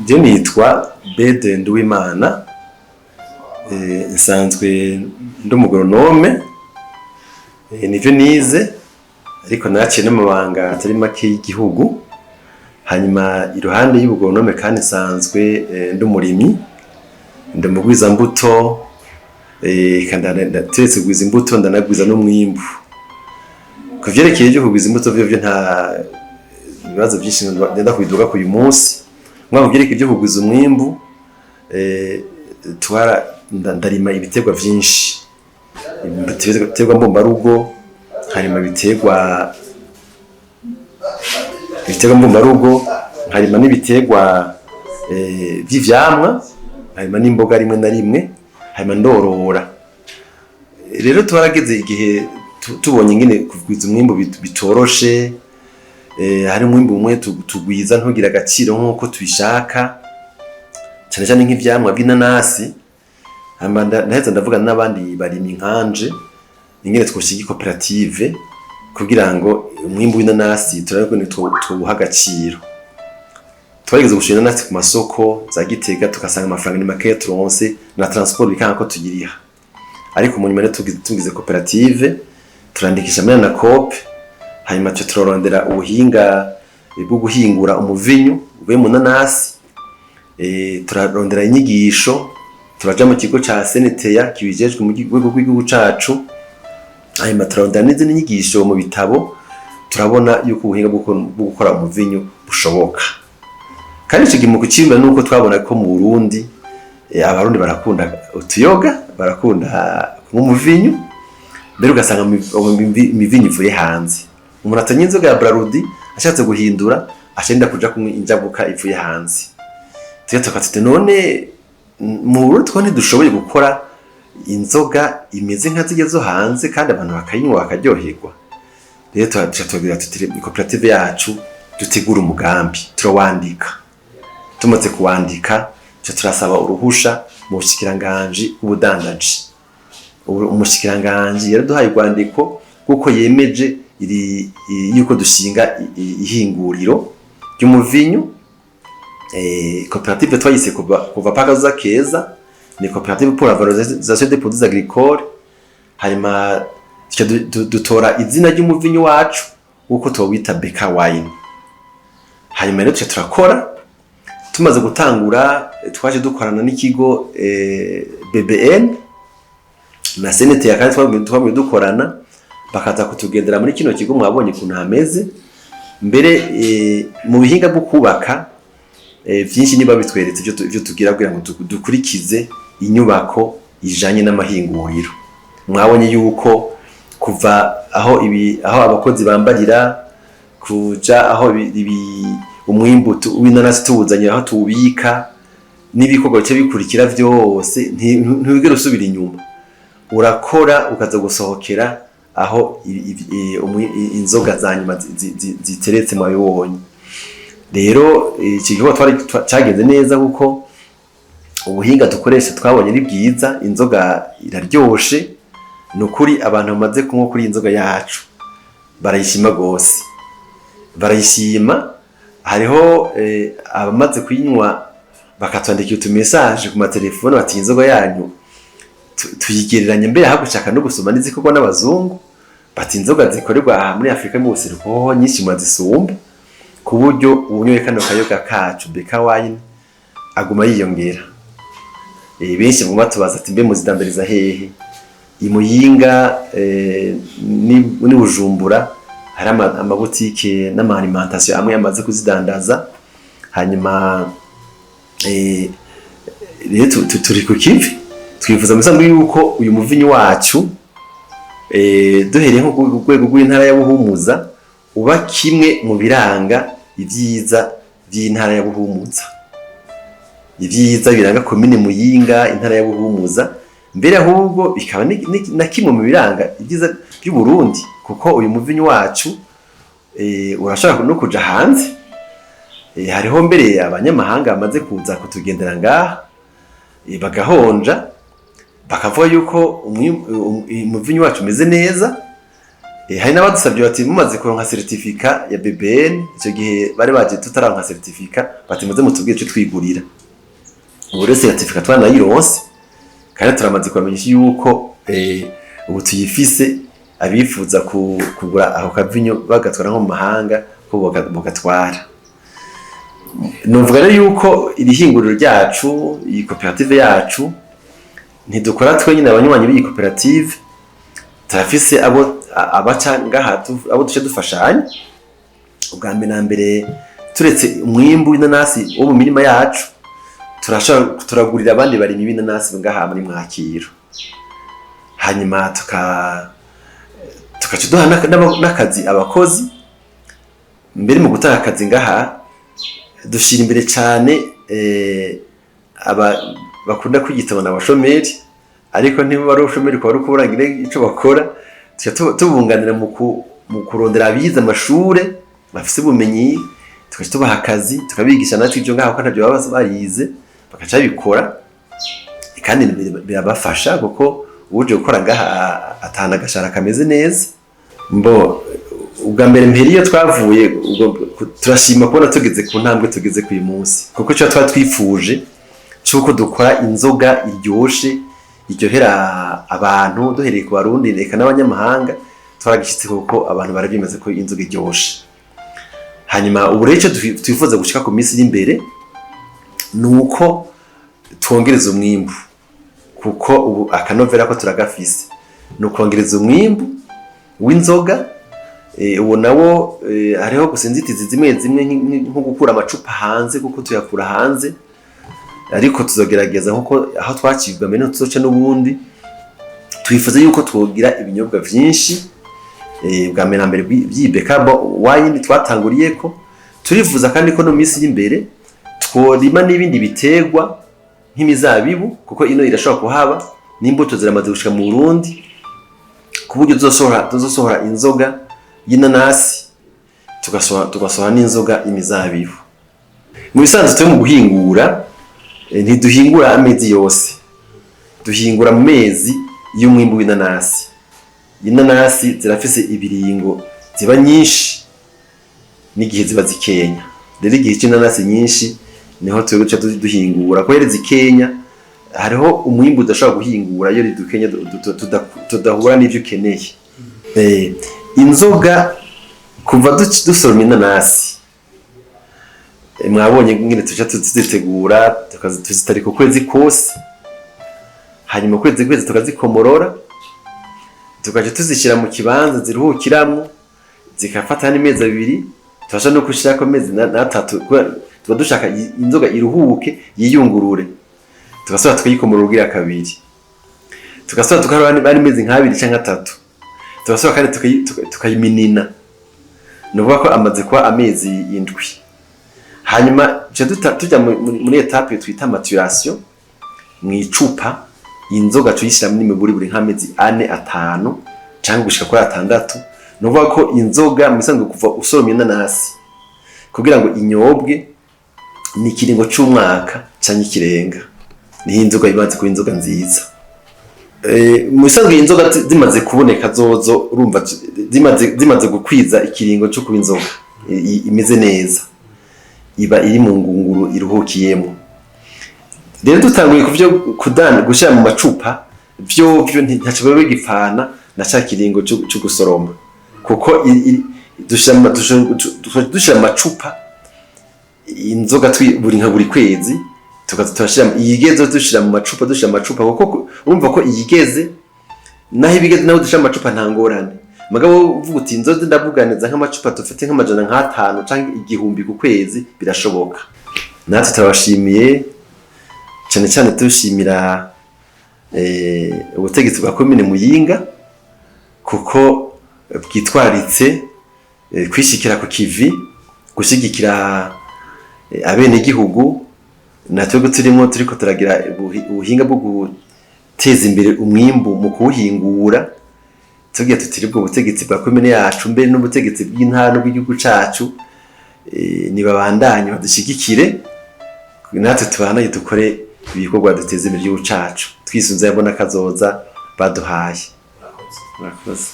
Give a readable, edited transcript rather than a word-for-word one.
Je nitwa Bede Nduwimana, nsanzwe ndi umugoronome, nivyo nize ariko naciye n'amabanga atari make y'igihugu. Hanyuma iruhande y'ubugoronome kandi nsanzwe ndi umurimyi, ndi mugwiza mbuto, kandi ndateretse kugwiza imbuto ndanagwiza n'umwimbu. Kuvyerekeye byo kugwiza imbuto vyo nta ibibazo byinshi ndenda kubiduga ku uyu munsi. Mwabugirike byo kugwiza umwimbu, ndarima ibitegwa vyinshi, ibitegwa mbumbarugo, harima ibitegwa mbumbarugo, harima n'ibitegwa vy'ivyamwa, harima n'imboga rimwe na rimwe, harima ndorora. Rero twarageze igihe tubonye ingene kugwiza umwimbu bitoroshe, hari umwimbu umwe tugwiza ntugira agaciro nkuko tubishaka, cyane cyane nk'ivyamwa by'inanasi. Ndaheza ndavuga n'abandi barimyi nkanje ingene twoshiga koperative kugira ngo umwimbu w'inanasi turabone tuwuha agaciro. Twarigeze gushira inanasi ku masoko za Gitega, tukasanga amafaranga ni make turonse na transport bikanga ko tugiriha. Ariko mu nyuma rero tugize koperative, turandikisha muri na COP, hanyuma turarondera ubuhinga bwo guhingura umuvinyu uvuye mu nanasi. Turarondera inyigisho, turaja mu kigo ca Seneteya kibijejwe mu rwego rw'igihugu cacu. Hanyuma turarondera n'izindi nyigisho mu bitabo, turabona yuko ubuhinga bwo gukora umuvinyu bushoboka. Kandi ico gihe mu kucimba nuko twabona ko mu Burundi abarundi barakunda utuyoga, barakunda nk'umuvinyu, mbere ugasanga imivinyu ivuye hanze. Umuntu atanye inzoga ya Brarudi ashatse guhindura ashenda kuja kumwe injabuka ivuye hanze. Tukatute none mu Burundi twone dushoboye gukora inzoga imeze nka zige zo hanze kandi abantu bakayinywa bakaryoherwa. Rero turatubwira tuti koperative yacu dutegura umugambi, turawandika. Tumaze kuwandika turasaba uruhusha mu bushikiranganje ubudandaji. Umushikiranganje yaraduhaye urwandiko kuko yemeje yuko dushinga ihinguriro ry'umuvinyu. Koperative twayise kuva pakaza keza, ni koperative pour la valorisation des produits agricoles. Hanyuma dutora izina ry'umuvinyu wacu uko towita Beka Wine. Hanyuma rero turakora, tumaze gutangura twaje dukorana n'ikigo BBN na Seneteya, kandi twamwe dukorana bakaza kutugendera muri kino kigo. Mwabonye kuntu hameze mbere mu bihinga bwo kubaka vyinshi niba bitweretse byo tugira kugira ngo dukurikize inyubako ijanye n'amahinguriro. Mwabonye yuko kuva aho abakozi bambarira kuja aho umwimbu w'inanasi tuwuzanye aho tuwubika n'ibikorwa bice bikurikira vyose ntibigera usubira inyuma. Urakora ukaza gusohokera aho inzoga zanyuma ziteretse mu bibonye. Rero iki gihe cyagenze neza kuko ubuhinga dukoresha twabonye ari bwiza, inzoga iraryoshe. Nukuri abantu bamaze kunywa kuri inzoga yacu barayishima gose, barayishima. Hariho abamaze kuyinywa bakatwandikira utumessage ku matelefone bati inzoga yanyu tuyigereranya mbere aho gushaka no gusoma n'izikorwa n'abazungu, bati inzoga zikorerwa muri Afrika mu buseruko nyinshi mwazisumba, ku buryo ubunyoye kano kayoga kacu Beka Wine aguma yiyongera. Benshi mu batubaza ati mbe muzidandariza hehe? Imuyinga ni Bujumbura hari amabutike n'amaalimentation amwe yamaze kuzidandaza. Hanyuma rero turi ku kivi, twifuza musanzwe yuko uyu muvinyu wacu duhereye nko ku rwego rw'intara ya Buhumuza uba kimwe mu biranga ivyiza by'intara ya Buhumuza, ivyiza biranga komine Muyinga, intara ya Buhumuza. Mbere ahubwo bikaba na kimwe mu biranga ivyiza by'u Burundi, kuko uyu muvinyu wacu urashaka no kuja hanze. Hariho mbere abanyamahanga bamaze kuza kutugendera ngaha bagahonja, bakavuga yuko umuvinyu wacu umeze neza. hari n'abadusabye bati mumaze kuronka certificat ya BBN icyo gihe bari baje tutaranka certificat bati muze mutubwire cyo twigurira ubu rero certificat twanayironse kandi turamaze kwamenyesha yuko ubu tuyifise abifuza kugura aho kavinyo bagatwara nko mu mahanga ko bogatwara. Nuvuga rero yuko iri hinguriro ryacu iyi koperative yacu ntidukora twenyine abanywanyi b'iyi koperative turafise abaca ngaha abo duce dufashanya. Ubwa mbere na mbere turetse umwimbu w'inanasi wo mu mirima yacu turagurira abandi barimyi b'inanasi ngaha muri Mwakiro, hanyuma tukaca duha n'akazi abakozi. Mbere mu gutanga akazi ngaha dushira imbere cyane bakunda kwigitaba n'abashomeri, ariko ntibo bari ubushomeri ko bari kuburangira ico bakora. Tubunganira mu kurondera abize amashure bafise ubumenyi, tukaca tubaha akazi tukabigisha natwe ibyo ngaho ko ntabyo baba barize bakaca bikora, kandi birabafasha kuko uje gukora ngaha atana gashara kameze neza. Ubwa mbere mbere iyo twavuye turashima kubona tugeze ku ntambwe tugeze ku uyu munsi, kuko cyo twifuje cyuko dukora inzoga iryoshe iryohera abantu duhereye ku Barundi reka n'abanyamahanga twaragishitse kuko abantu barabyemeza ko inzoga iryoshe. Hanyuma ubu rero twifuza gushika ku minsi iri imbere nuko twongereza umwimbu, kuko ubu akanovera ko turagafise nukongereza umwimbu w'inzoga. Ubu nawo hariho gusinzitiza zimwe nko gukura amacupa hanze kuko tuyakura hanze, ariko tuzogerageza nkuko aho twakirwa mbere tuzoca n'ubundi twifuza yuko twogira ibinyobwa vyinshi. Bwa mbere na mbere by'Ibeka wine twatanguriye ko turifuza kandi ko no minsi y'imbere tworima n'ibindi biterwa nk'imizabibu, kuko ino irashobora kuhaba n'imbuto ziramaze gushika mu Burundi ku buryo tuzosohora inzoga y'inanasi tugasohora n'inzoga imizabibu. Mu bisanzwe turi mu guhingura ntiduhingura amezi yose, duhingura mu mezi y'umwimbu w'inanasi. Inanasi zirafise ibiringo ziba nyinshi n'igihe ziba zikenya. Rero igihe cy'inanasi nyinshi niho tuguca duhingura, ko yereza ikenya hariho umwimbu udashobora guhingura iyo ridukenya tudahura n'ivyo ukeneye. Inzoga kuva dusoroma inanasi mwabonye ngene tuca tuzitegura tuzitarika ukwezi kose, hanyuma ukwezi tukazikomorora tukaje tuzishira mu kibanza ziruhukiramwo zikafata n'imezi 2 tubasha no kushirako amezi 3 tuba dushaka inzoga iruhuke yiyungurure, tugasubira tukayikomorora ugira kabiri, tugasubira tukarora bari imezi nk'abiri canke 3, tugasubira kandi tukayiminina nuvuga ko amaze kwa amezi 7. Hanyuma tujya muri etape twita maturation mu icupa. Inzoga tuyishira muri buri nk'amezi 4-5 cyangwa gushika kuri 6. Nuvuga ko inzoga misanzwe kuva usoroma inanasi kugira ngo inyobwe ni kiringo cy'umwaka cyangwa ikirenga, ni inzoga ibanze ku inzoga nziza. Mu bisanzwe inzoga zimaze kuboneka zozo urumva zimaze gukwiza ikiringo cyo kuba inzoga imeze neza, iba iri mu ngunguru iruhukiyemo. Rero dutanguye kuvyo kudana gushira mu macupa byo ntaco biba bigipfana na ca kiringo cyo gusoroma, kuko dushira amacupa inzoga buri kwezi tukazashira iyigeze dushira mu macupa kuko urumva ko iyigeze naho ibigeze naho dushira amacupa ntangorane. Mugabo uvuga uti inzoga ndavuganiza nk'amacupa dufite nk'amajana 5 canke 1000 ku kwezi birashoboka. Natwe turabashimiye cyane tushimira ubutegetsi bwa komine Muyinga kuko bwitwaritse kwishikira ku kivi gushigikira abene gihugu. Natwe turiko turagira ubuhinga bwo guteza imbere umwimbu mu kuwuhingura. Tugiye tutiribwo ubutegetsi bwa komine yacu mbere n'ubutegetsi bw'intara bw'igihugu cacu nibabandanye badushigikire, natwe tubanaye dukore ibikorwa duteze imbere igihugu cacu twisunze yabona kazoza baduhaye. Murakoze.